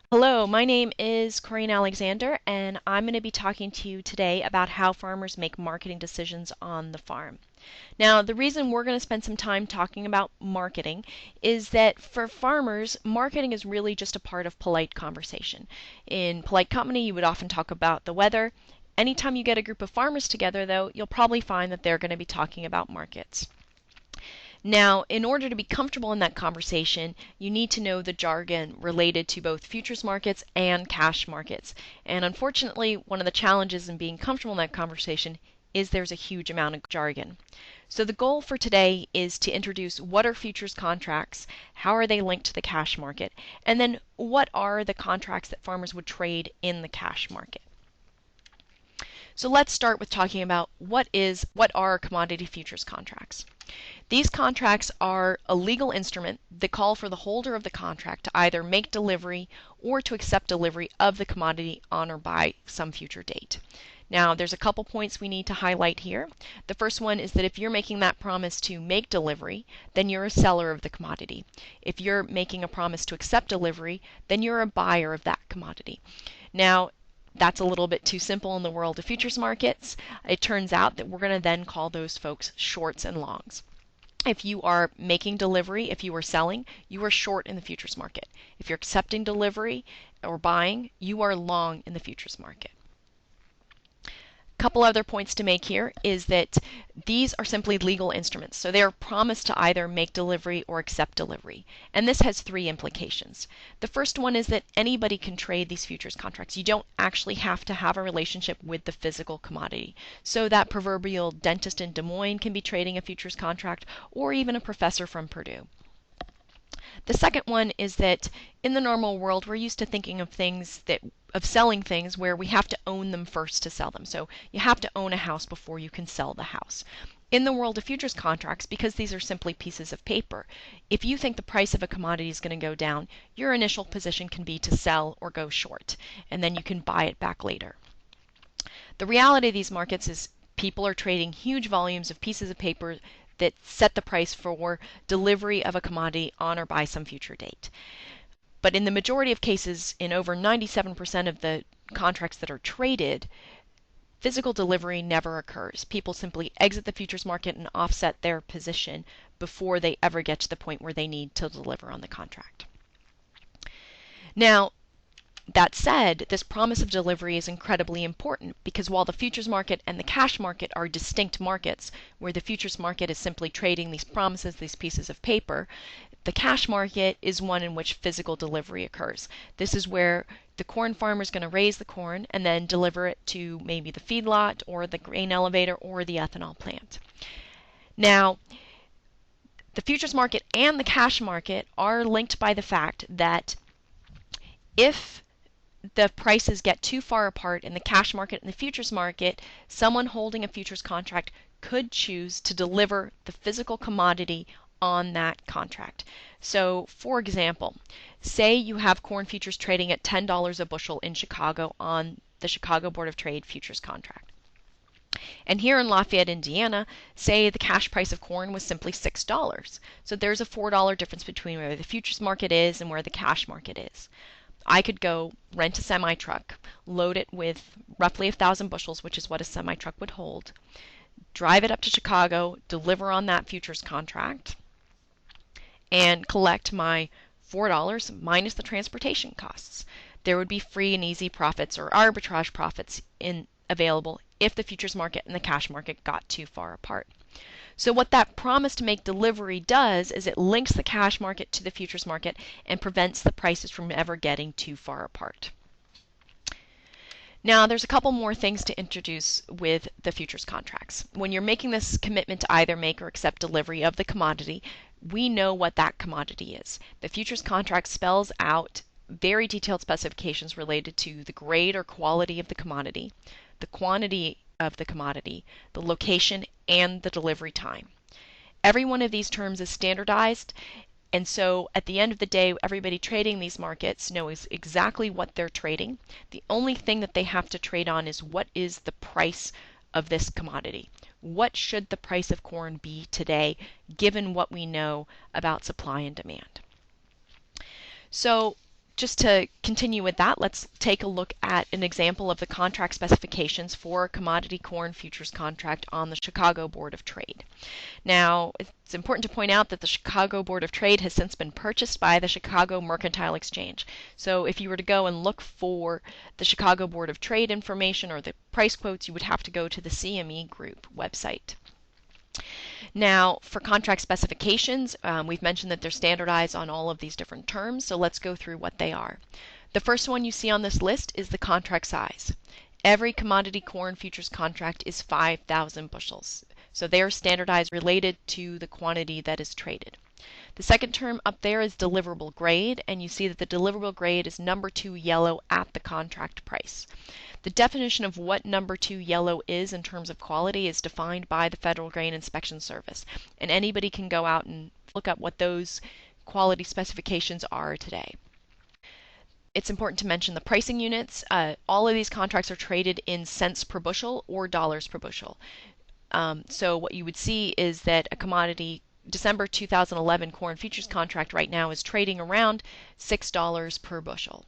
Hello, my name is Corinne Alexander, and I'm going to be talking to you today about how farmers make marketing decisions on the farm. Now, the reason we're going to spend some time talking about marketing is that for farmers, marketing is really just a part of polite conversation. In polite company, you would often talk about the weather. Anytime you get a group of farmers together, though, you'll probably find that they're going to be talking about markets. Now, in order to be comfortable in that conversation, you need to know the jargon related to both futures markets and cash markets. And unfortunately, one of the challenges in being comfortable in that conversation is there's a huge amount of jargon. So the goal for today is to introduce what are futures contracts, how are they linked to the cash market, and then what are the contracts that farmers would trade in the cash market. So let's start with talking about what are commodity futures contracts. These contracts are a legal instrument that call for the holder of the contract to either make delivery or to accept delivery of the commodity on or by some future date. Now, there's a couple points we need to highlight here. The first one is that if you're making that promise to make delivery, then you're a seller of the commodity. If you're making a promise to accept delivery, then you're a buyer of that commodity. Now, that's a little bit too simple in the world of futures markets. It turns out that we're going to then call those folks shorts and longs. If you are making delivery, if you are selling, you are short in the futures market. If you're accepting delivery or buying, you are long in the futures market. Couple other points to make here is that these are simply legal instruments. So they are promised to either make delivery or accept delivery. And this has three implications. The first one is that anybody can trade these futures contracts. You don't actually have to have a relationship with the physical commodity. So that proverbial dentist in Des Moines can be trading a futures contract, or even a professor from Purdue. The second one is that in the normal world, we're used to thinking of selling things where we have to own them first to sell them. So you have to own a house before you can sell the house. In the world of futures contracts, because these are simply pieces of paper, if you think the price of a commodity is going to go down, your initial position can be to sell or go short, and then you can buy it back later. The reality of these markets is people are trading huge volumes of pieces of paper that set the price for delivery of a commodity on or by some future date. But in the majority of cases, in over 97% of the contracts that are traded, physical delivery never occurs. People simply exit the futures market and offset their position before they ever get to the point where they need to deliver on the contract. Now, that said, this promise of delivery is incredibly important because while the futures market and the cash market are distinct markets, where the futures market is simply trading these promises, these pieces of paper, the cash market is one in which physical delivery occurs. This is where the corn farmer is going to raise the corn and then deliver it to maybe the feedlot or the grain elevator or the ethanol plant. Now, the futures market and the cash market are linked by the fact that if the prices get too far apart in the cash market and the futures market, someone holding a futures contract could choose to deliver the physical commodity on that contract. So, for example, say you have corn futures trading at $10 a bushel in Chicago on the Chicago Board of Trade futures contract. And here in Lafayette, Indiana, say the cash price of corn was simply $6. So there's a $4 difference between where the futures market is and where the cash market is. I could go rent a semi-truck, load it with roughly 1,000 bushels, which is what a semi-truck would hold, drive it up to Chicago, deliver on that futures contract, and collect my $4 minus the transportation costs. There would be free and easy profits or arbitrage profits available if the futures market and the cash market got too far apart. So what that promise to make delivery does is it links the cash market to the futures market and prevents the prices from ever getting too far apart. Now, there's a couple more things to introduce with the futures contracts. When you're making this commitment to either make or accept delivery of the commodity, we know what that commodity is. The futures contract spells out very detailed specifications related to the grade or quality of the commodity, the quantity of the commodity, the location, and the delivery time. Every one of these terms is standardized, and so at the end of the day, everybody trading these markets knows exactly what they're trading. The only thing that they have to trade on is what is the price of this commodity. What should the price of corn be today, given what we know about supply and demand? So just to continue with that, let's take a look at an example of the contract specifications for a commodity corn futures contract on the Chicago Board of Trade. Now, it's important to point out that the Chicago Board of Trade has since been purchased by the Chicago Mercantile Exchange. So if you were to go and look for the Chicago Board of Trade information or the price quotes, you would have to go to the CME Group website. Now, for contract specifications, we've mentioned that they're standardized on all of these different terms, so let's go through what they are. The first one you see on this list is the contract size. Every commodity corn futures contract is 5,000 bushels, so they are standardized related to the quantity that is traded. The second term up there is deliverable grade, and you see that the deliverable grade is number 2 yellow at the contract price. The definition of what number 2 yellow is in terms of quality is defined by the Federal Grain Inspection Service, and anybody can go out and look up what those quality specifications are today. It's important to mention the pricing units. All of these contracts are traded in cents per bushel or dollars per bushel. So what you would see is that a commodity December 2011 corn futures contract right now is trading around $6 per bushel.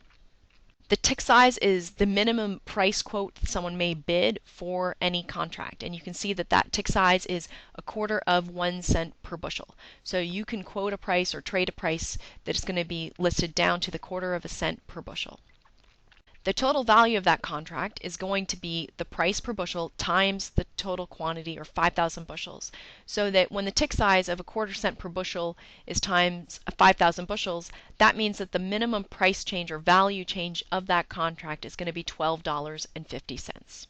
The tick size is the minimum price quote that someone may bid for any contract, and you can see that that tick size is 1/4 of 1 cent per bushel. So you can quote a price or trade a price that is going to be listed down to the 1/4 of a cent per bushel. The total value of that contract is going to be the price per bushel times the total quantity, or 5,000 bushels, so that when the tick size of 1/4 cent per bushel is times 5,000 bushels, that means that the minimum price change or value change of that contract is going to be $12.50.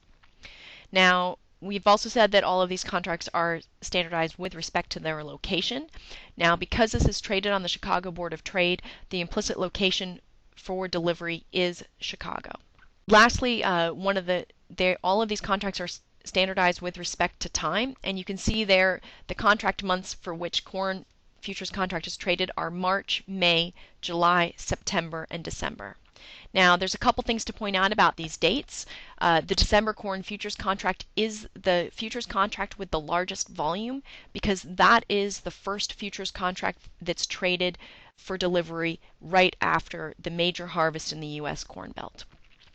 Now, we've also said that all of these contracts are standardized with respect to their location. Now, because this is traded on the Chicago Board of Trade, the implicit location for delivery is Chicago. Lastly, all of these contracts are standardized with respect to time, and you can see there the contract months for which corn futures contract is traded are March, May, July, September, and December. Now, there's a couple things to point out about these dates. The December corn futures contract is the futures contract with the largest volume because that is the first futures contract that's traded for delivery right after the major harvest in the U.S. Corn Belt.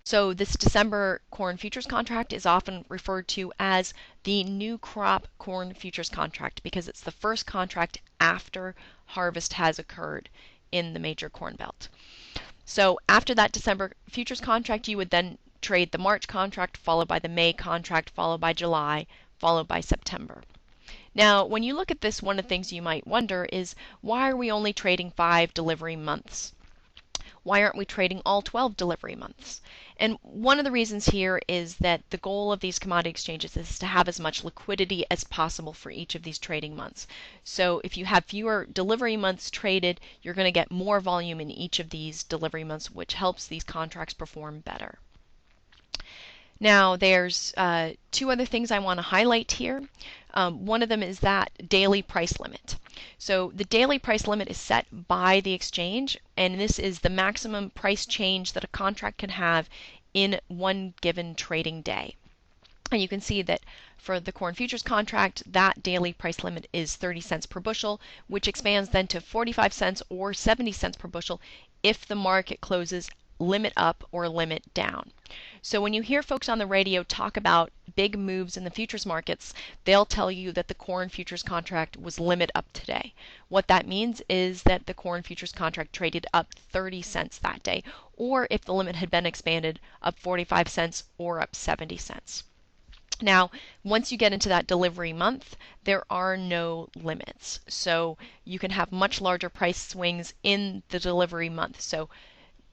So this December corn futures contract is often referred to as the new crop corn futures contract because it's the first contract after harvest has occurred in the major Corn Belt. So after that December futures contract, you would then trade the March contract, followed by the May contract, followed by July, followed by September. Now, when you look at this, one of the things you might wonder is, why are we only trading 5 delivery months? Why aren't we trading all 12 delivery months? And one of the reasons here is that the goal of these commodity exchanges is to have as much liquidity as possible for each of these trading months. So if you have fewer delivery months traded, you're going to get more volume in each of these delivery months, which helps these contracts perform better. Now, there's 2 other things I want to highlight here. One of them is that daily price limit. So the daily price limit is set by the exchange, and this is the maximum price change that a contract can have in one given trading day. And you can see that for the corn futures contract, that daily price limit is 30 cents per bushel, which expands then to 45 cents or 70 cents per bushel if the market closes limit up or limit down. So when you hear folks on the radio talk about big moves in the futures markets, they'll tell you that the corn futures contract was limit up today. What that means is that the corn futures contract traded up 30 cents that day, or if the limit had been expanded, up 45 cents or up 70 cents. Now, once you get into that delivery month, there are no limits. So you can have much larger price swings in the delivery month.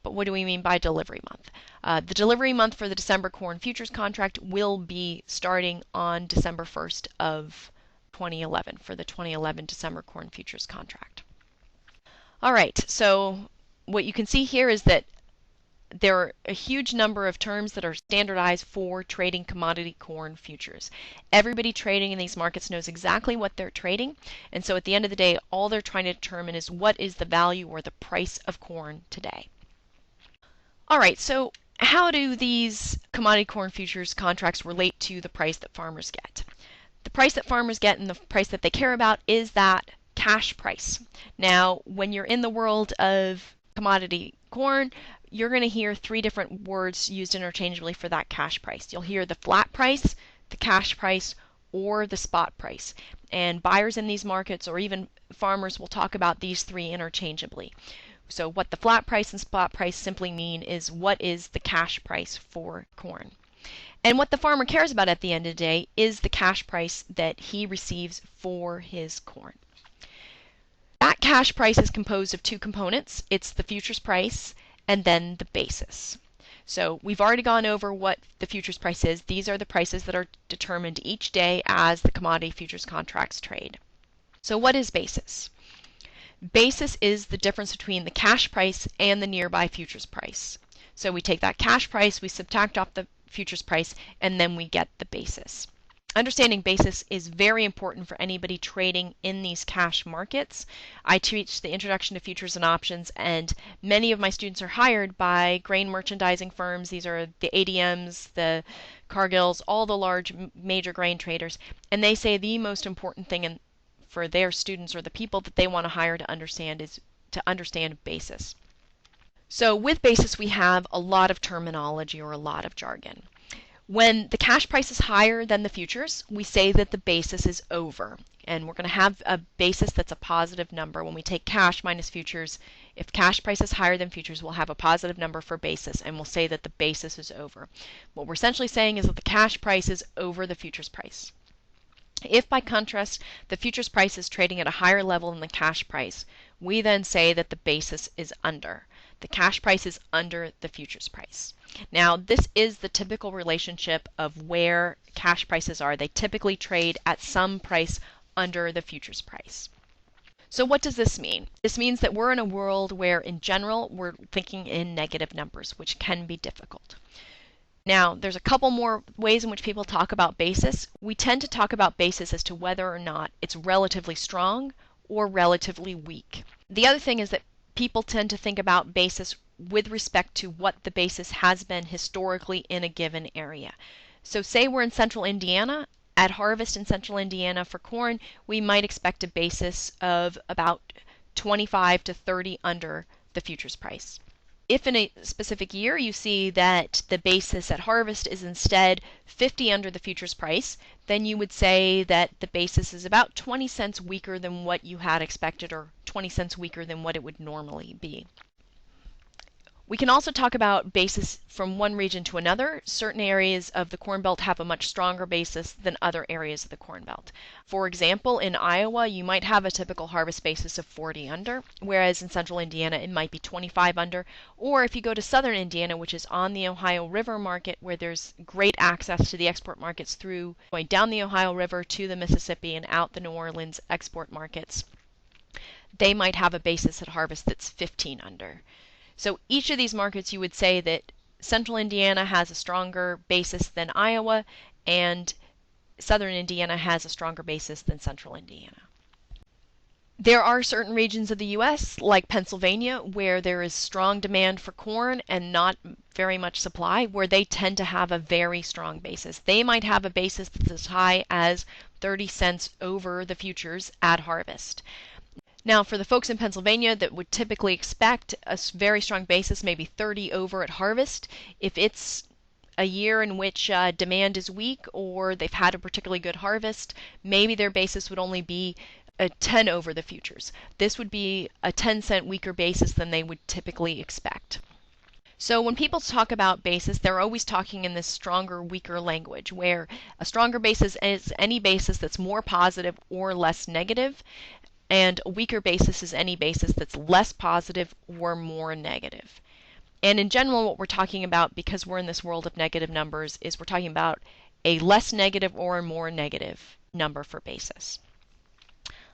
But what do we mean by delivery month? The delivery month for the December corn futures contract will be starting on December 1st of 2011 for the 2011 December corn futures contract. All right, so what you can see here is that there are a huge number of terms that are standardized for trading commodity corn futures. Everybody trading in these markets knows exactly what they're trading, and so at the end of the day, all they're trying to determine is what is the value or the price of corn today. All right, so how do these commodity corn futures contracts relate to the price that farmers get? The price that farmers get and the price that they care about is that cash price. Now, when you're in the world of commodity corn, you're going to hear three different words used interchangeably for that cash price. You'll hear the flat price, the cash price, or the spot price. And buyers in these markets, or even farmers, will talk about these three interchangeably. So what the flat price and spot price simply mean is what is the cash price for corn. And what the farmer cares about at the end of the day is the cash price that he receives for his corn. That cash price is composed of two components. It's the futures price and then the basis. So we've already gone over what the futures price is. These are the prices that are determined each day as the commodity futures contracts trade. So what is basis? Basis is the difference between the cash price and the nearby futures price. So we take that cash price, we subtract off the futures price, and then we get the basis. Understanding basis is very important for anybody trading in these cash markets. I teach the Introduction to Futures and Options, and many of my students are hired by grain merchandising firms. These are the ADMs, the Cargills, all the large major grain traders, and they say the most important thing for their students or the people that they want to hire to understand is to understand basis. So with basis we have a lot of terminology or a lot of jargon. When the cash price is higher than the futures, we say that the basis is over. And we're going to have a basis that's a positive number. When we take cash minus futures, if cash price is higher than futures, we'll have a positive number for basis, and we'll say that the basis is over. What we're essentially saying is that the cash price is over the futures price. If, by contrast, the futures price is trading at a higher level than the cash price, we then say that the basis is under. The cash price is under the futures price. Now, this is the typical relationship of where cash prices are. They typically trade at some price under the futures price. So what does this mean? This means that we're in a world where, in general, we're thinking in negative numbers, which can be difficult. Now, there's a couple more ways in which people talk about basis. We tend to talk about basis as to whether or not it's relatively strong or relatively weak. The other thing is that people tend to think about basis with respect to what the basis has been historically in a given area. So say we're in central Indiana. At harvest in central Indiana for corn, we might expect a basis of about 25 to 30 under the futures price. If in a specific year you see that the basis at harvest is instead 50 under the futures price, then you would say that the basis is about 20 cents weaker than what you had expected, or 20 cents weaker than what it would normally be. We can also talk about basis from one region to another. Certain areas of the Corn Belt have a much stronger basis than other areas of the Corn Belt. For example, in Iowa, you might have a typical harvest basis of 40 under, whereas in central Indiana it might be 25 under. Or if you go to southern Indiana, which is on the Ohio River market, where there's great access to the export markets through going down the Ohio River to the Mississippi and out the New Orleans export markets, they might have a basis at harvest that's 15 under. So each of these markets, you would say that central Indiana has a stronger basis than Iowa, and southern Indiana has a stronger basis than central Indiana. There are certain regions of the U.S., like Pennsylvania, where there is strong demand for corn and not very much supply, where they tend to have a very strong basis. They might have a basis that's as high as 30 cents over the futures at harvest. Now, for the folks in Pennsylvania that would typically expect a very strong basis, maybe 30 over at harvest, if it's a year in which demand is weak or they've had a particularly good harvest, maybe their basis would only be a 10 over the futures. This would be a 10-cent weaker basis than they would typically expect. So when people talk about basis, they're always talking in this stronger, weaker language, where a stronger basis is any basis that's more positive or less negative, and a weaker basis is any basis that's less positive or more negative. And in general, what we're talking about, because we're in this world of negative numbers, is we're talking about a less negative or a more negative number for basis.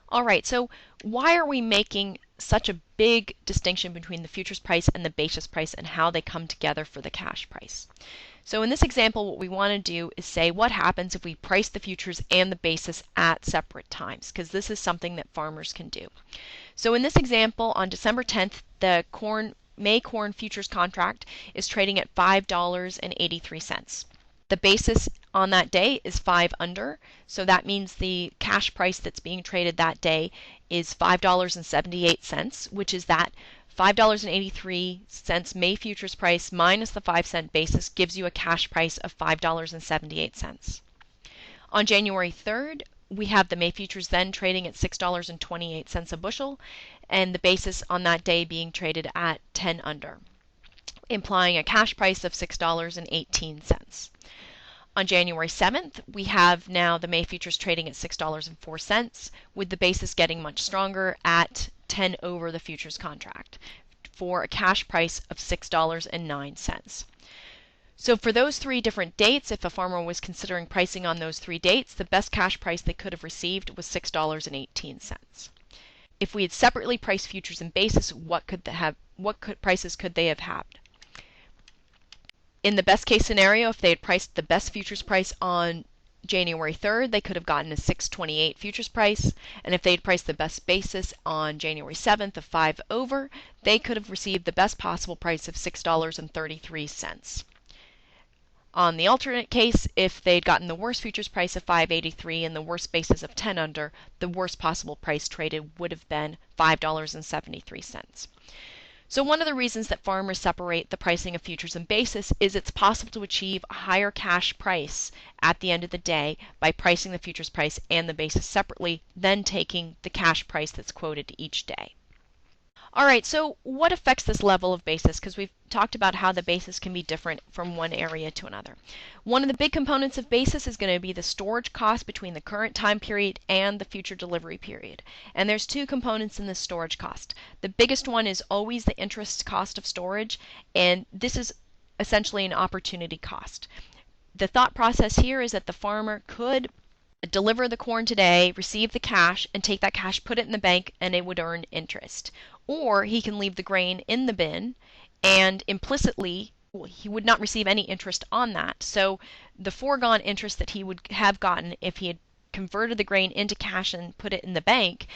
All right, so why are we making such a big distinction between the futures price and the basis price and how they come together for the cash price? So in this example, what we want to do is say what happens if we price the futures and the basis at separate times, because this is something that farmers can do. So in this example, on December 10th, the May corn futures contract is trading at $5.83. The basis on that day is 5 under, so that means the cash price that's being traded that day is $5.78, which is that $5.83 May futures price minus the 5-cent basis gives you a cash price of $5.78. On January 3rd, we have the May futures then trading at $6.28 a bushel, and the basis on that day being traded at 10 under, implying a cash price of $6.18. On January 7th, we have now the May futures trading at $6.04, with the basis getting much stronger at 10 over the futures contract for a cash price of $6.09. So for those three different dates, if a farmer was considering pricing on those three dates, the best cash price they could have received was $6.18. If we had separately priced futures and basis, what prices could they have had? In the best case scenario, if they had priced the best futures price on January 3rd, they could have gotten a $6.28 futures price, and if they had priced the best basis on January 7th of 5 over, they could have received the best possible price of $6.33. On the alternate case, if they'd gotten the worst futures price of $5.83 and the worst basis of 10 under, the worst possible price traded would have been $5.73. So one of the reasons that farmers separate the pricing of futures and basis is it's possible to achieve a higher cash price at the end of the day by pricing the futures price and the basis separately, then taking the cash price that's quoted each day. All right, so what affects this level of basis? Because we've talked about how the basis can be different from one area to another. One of the big components of basis is going to be the storage cost between the current time period and the future delivery period. And there's two components in the storage cost. The biggest one is always the interest cost of storage, and this is essentially an opportunity cost. The thought process here is that the farmer could deliver the corn today, receive the cash, and take that cash, put it in the bank, and it would earn interest. Or he can leave the grain in the bin, and implicitly he would not receive any interest on that. So the foregone interest that he would have gotten if he had converted the grain into cash and put it in the bank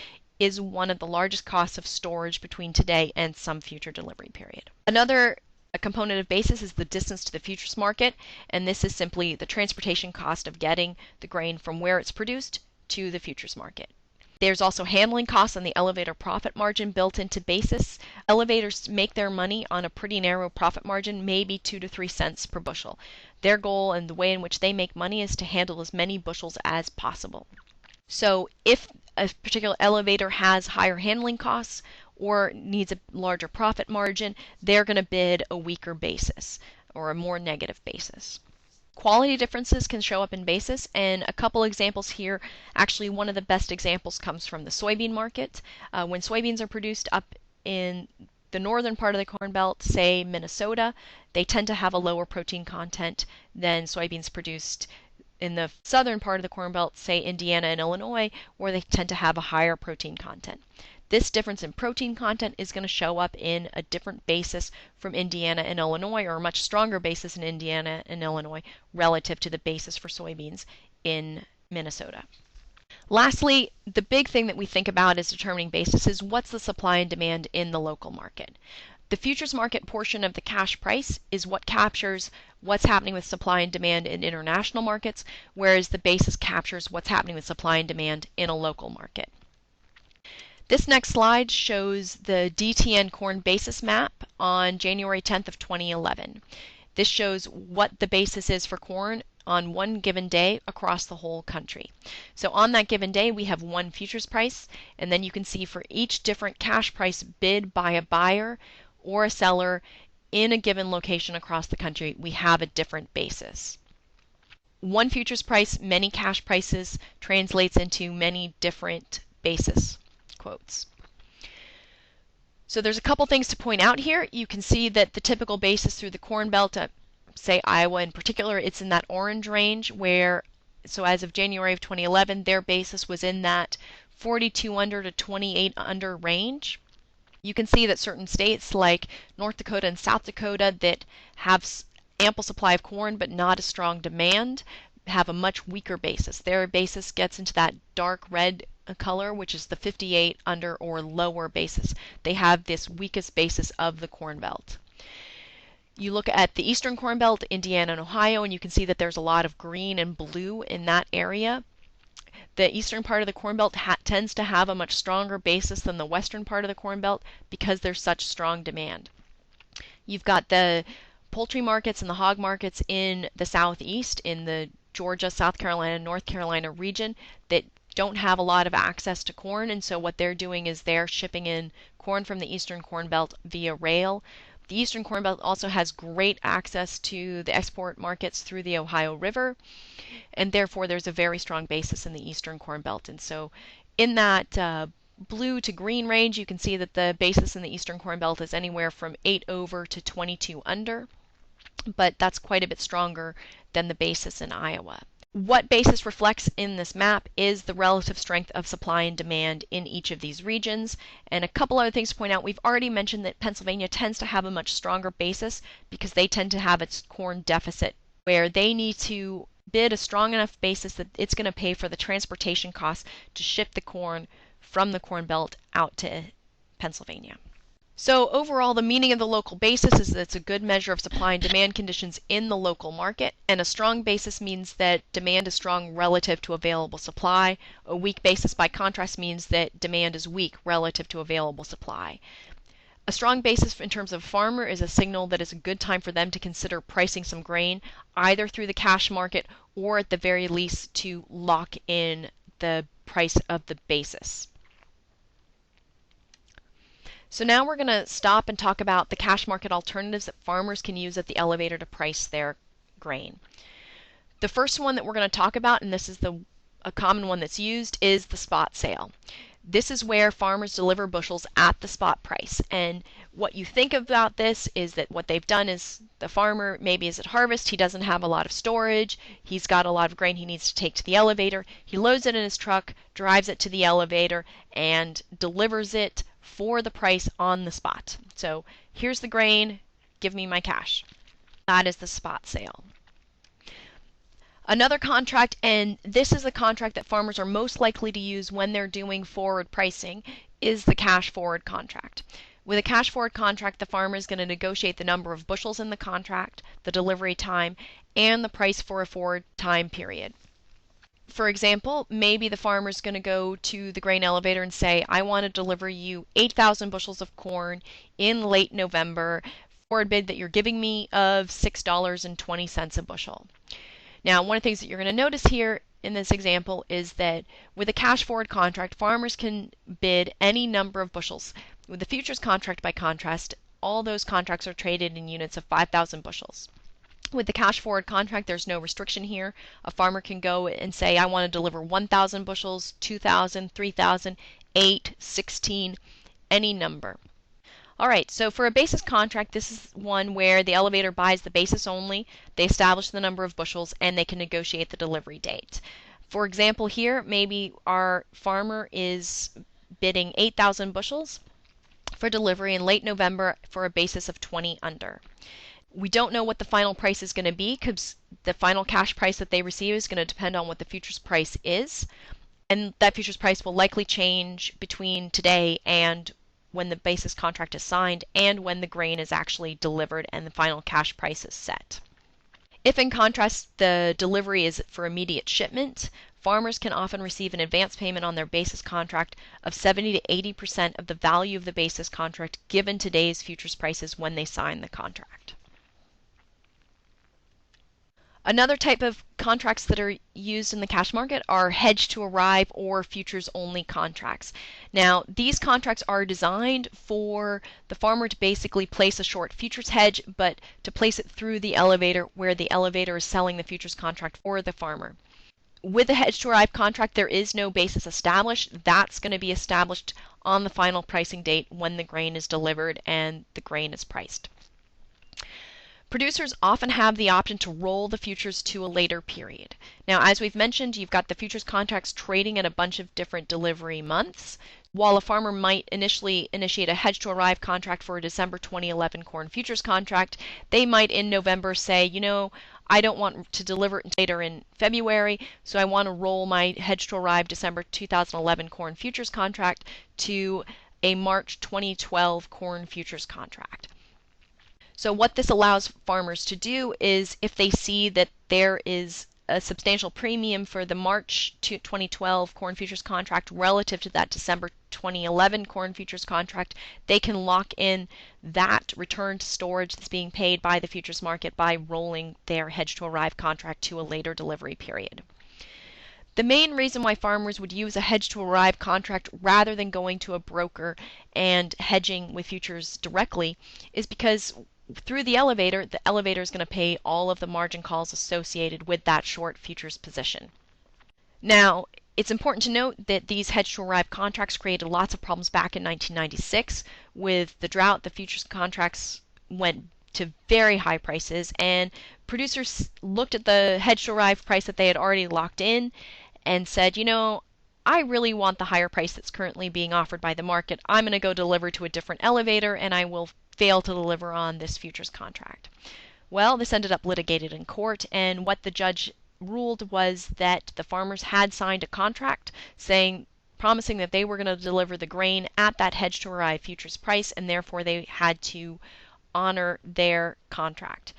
is one of the largest costs of storage between today and some future delivery period. Another component of basis is the distance to the futures market, and this is simply the transportation cost of getting the grain from where it's produced to the futures market. There's also handling costs on the elevator profit margin built into basis. Elevators make their money on a pretty narrow profit margin, maybe 2 to 3 cents per bushel. Their goal and the way in which they make money is to handle as many bushels as possible. So if a particular elevator has higher handling costs or needs a larger profit margin, they're going to bid a weaker basis or a more negative basis. Quality differences can show up in basis, and a couple examples here. Actually, one of the best examples comes from the soybean market. When soybeans are produced up in the northern part of the Corn Belt, say Minnesota, they tend to have a lower protein content than soybeans produced in the southern part of the Corn Belt, say Indiana and Illinois, where they tend to have a higher protein content. This difference in protein content is going to show up in a different basis from Indiana and Illinois, or a much stronger basis in Indiana and Illinois relative to the basis for soybeans in Minnesota. Lastly, the big thing that we think about as determining basis is what's the supply and demand in the local market. The futures market portion of the cash price is what captures what's happening with supply and demand in international markets, whereas the basis captures what's happening with supply and demand in a local market. This next slide shows the DTN corn basis map on January 10th of 2011. This shows what the basis is for corn on one given day across the whole country. So on that given day, we have one futures price, and then you can see for each different cash price bid by a buyer or a seller in a given location across the country, we have a different basis. One futures price, many cash prices translates into many different basis quotes. So there's a couple things to point out here. You can see that the typical basis through the Corn Belt, say Iowa in particular, it's in that orange range where, so as of January of 2011, their basis was in that 42 under to 28 under range. You can see that certain states like North Dakota and South Dakota that have ample supply of corn but not a strong demand have a much weaker basis. Their basis gets into that dark red color, which is the 58 under or lower basis. They have this weakest basis of the Corn Belt. You look at the Eastern Corn Belt, Indiana and Ohio, and you can see that there's a lot of green and blue in that area. The eastern part of the Corn Belt tends to have a much stronger basis than the western part of the Corn Belt because there's such strong demand. You've got the poultry markets and the hog markets in the southeast, in the Georgia, South Carolina, North Carolina region that don't have a lot of access to corn, and so what they're doing is they're shipping in corn from the eastern Corn Belt via rail. The eastern Corn Belt also has great access to the export markets through the Ohio River, and therefore there's a very strong basis in the eastern Corn Belt. And so in that blue to green range, you can see that the basis in the eastern Corn Belt is anywhere from 8 over to 22 under, but that's quite a bit stronger than the basis in Iowa. What basis reflects in this map is the relative strength of supply and demand in each of these regions. And a couple other things to point out. We've already mentioned that Pennsylvania tends to have a much stronger basis because they tend to have its corn deficit, where they need to bid a strong enough basis that it's going to pay for the transportation costs to ship the corn from the Corn Belt out to Pennsylvania. So overall, the meaning of the local basis is that it's a good measure of supply and demand conditions in the local market, and a strong basis means that demand is strong relative to available supply. A weak basis, by contrast, means that demand is weak relative to available supply. A strong basis in terms of farmer is a signal that it's a good time for them to consider pricing some grain, either through the cash market or at the very least to lock in the price of the basis. So now we're going to stop and talk about the cash market alternatives that farmers can use at the elevator to price their grain. The first one that we're going to talk about, and this is a common one that's used, is the spot sale. This is where farmers deliver bushels at the spot price. And what you think about this is that what they've done is the farmer maybe is at harvest, he doesn't have a lot of storage, he's got a lot of grain he needs to take to the elevator, he loads it in his truck, drives it to the elevator, and delivers it for the price on the spot. So here's the grain, give me my cash. That is the spot sale. Another contract, and this is the contract that farmers are most likely to use when they're doing forward pricing, is the cash forward contract. With a cash forward contract, the farmer is going to negotiate the number of bushels in the contract, the delivery time, and the price for a forward time period. For example, maybe the farmer is going to go to the grain elevator and say, I want to deliver you 8,000 bushels of corn in late November for a bid that you're giving me of $6.20 a bushel. Now, one of the things that you're going to notice here in this example is that with a cash forward contract, farmers can bid any number of bushels. With the futures contract, by contrast, all those contracts are traded in units of 5,000 bushels. With the cash forward contract, there's no restriction here. A farmer can go and say, I want to deliver 1,000 bushels, 2,000, 3,000, 8, 16, any number. All right, so for a basis contract, this is one where the elevator buys the basis only, they establish the number of bushels, and they can negotiate the delivery date. For example here, maybe our farmer is bidding 8,000 bushels for delivery in late November for a basis of 20 under. We don't know what the final price is going to be because the final cash price that they receive is going to depend on what the futures price is, and that futures price will likely change between today and when the basis contract is signed and when the grain is actually delivered and the final cash price is set. If, in contrast, the delivery is for immediate shipment, farmers can often receive an advance payment on their basis contract of 70 to 80% of the value of the basis contract given today's futures prices when they sign the contract. Another type of contracts that are used in the cash market are hedge to arrive or futures only contracts. Now, these contracts are designed for the farmer to basically place a short futures hedge, but to place it through the elevator where the elevator is selling the futures contract for the farmer. With a hedge to arrive contract, there is no basis established. That's going to be established on the final pricing date when the grain is delivered and the grain is priced. Producers often have the option to roll the futures to a later period. Now, as we've mentioned, you've got the futures contracts trading at a bunch of different delivery months. While a farmer might initially initiate a hedge to arrive contract for a December 2011 corn futures contract, they might in November say, you know, I don't want to deliver it later in February, so I want to roll my hedge to arrive December 2011 corn futures contract to a March 2012 corn futures contract. So what this allows farmers to do is if they see that there is a substantial premium for the March 2012 corn futures contract relative to that December 2011 corn futures contract, they can lock in that return to storage that's being paid by the futures market by rolling their hedge to arrive contract to a later delivery period. The main reason why farmers would use a hedge to arrive contract rather than going to a broker and hedging with futures directly is because through the elevator is going to pay all of the margin calls associated with that short futures position. Now, it's important to note that these hedge to arrive contracts created lots of problems back in 1996. With the drought, the futures contracts went to very high prices, and producers looked at the hedge to arrive price that they had already locked in and said, you know, I really want the higher price that's currently being offered by the market. I'm going to go deliver to a different elevator, and I will fail to deliver on this futures contract. Well, this ended up litigated in court, and what the judge ruled was that the farmers had signed a contract promising that they were going to deliver the grain at that hedge to arrive futures price, and therefore they had to honor their contract.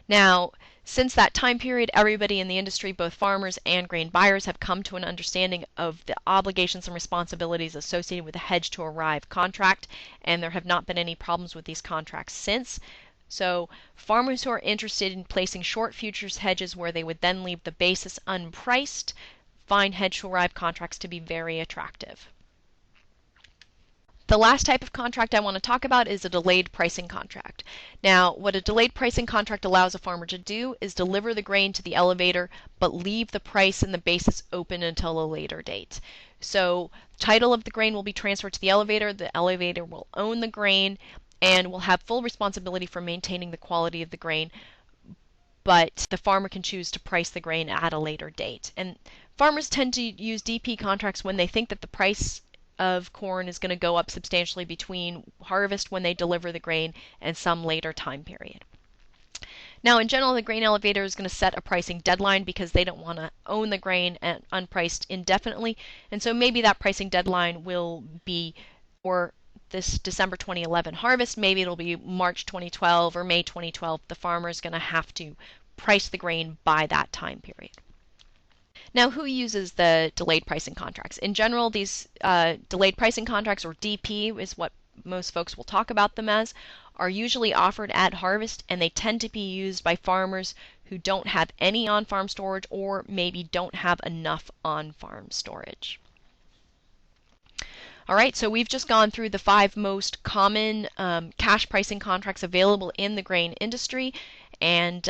Now, since that time period, everybody in the industry, both farmers and grain buyers, have come to an understanding of the obligations and responsibilities associated with the hedge to arrive contract, and there have not been any problems with these contracts since. So farmers who are interested in placing short futures hedges where they would then leave the basis unpriced find hedge to arrive contracts to be very attractive. The last type of contract I want to talk about is a delayed pricing contract. Now, what a delayed pricing contract allows a farmer to do is deliver the grain to the elevator, but leave the price and the basis open until a later date. So, title of the grain will be transferred to the elevator will own the grain, and will have full responsibility for maintaining the quality of the grain, but the farmer can choose to price the grain at a later date. And farmers tend to use DP contracts when they think that the price of corn is going to go up substantially between harvest when they deliver the grain and some later time period. Now, in general, the grain elevator is going to set a pricing deadline because they don't want to own the grain unpriced indefinitely, and so maybe that pricing deadline will be for this December 2011 harvest. Maybe it'll be March 2012 or May 2012. The farmer is going to have to price the grain by that time period. Now, who uses the delayed pricing contracts? In general, these delayed pricing contracts, or DP is what most folks will talk about them as, are usually offered at harvest, and they tend to be used by farmers who don't have any on-farm storage or maybe don't have enough on-farm storage. All right, so we've just gone through the 5 most common cash pricing contracts available in the grain industry, and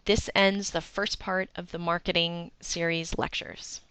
this ends the first part of the marketing series lectures.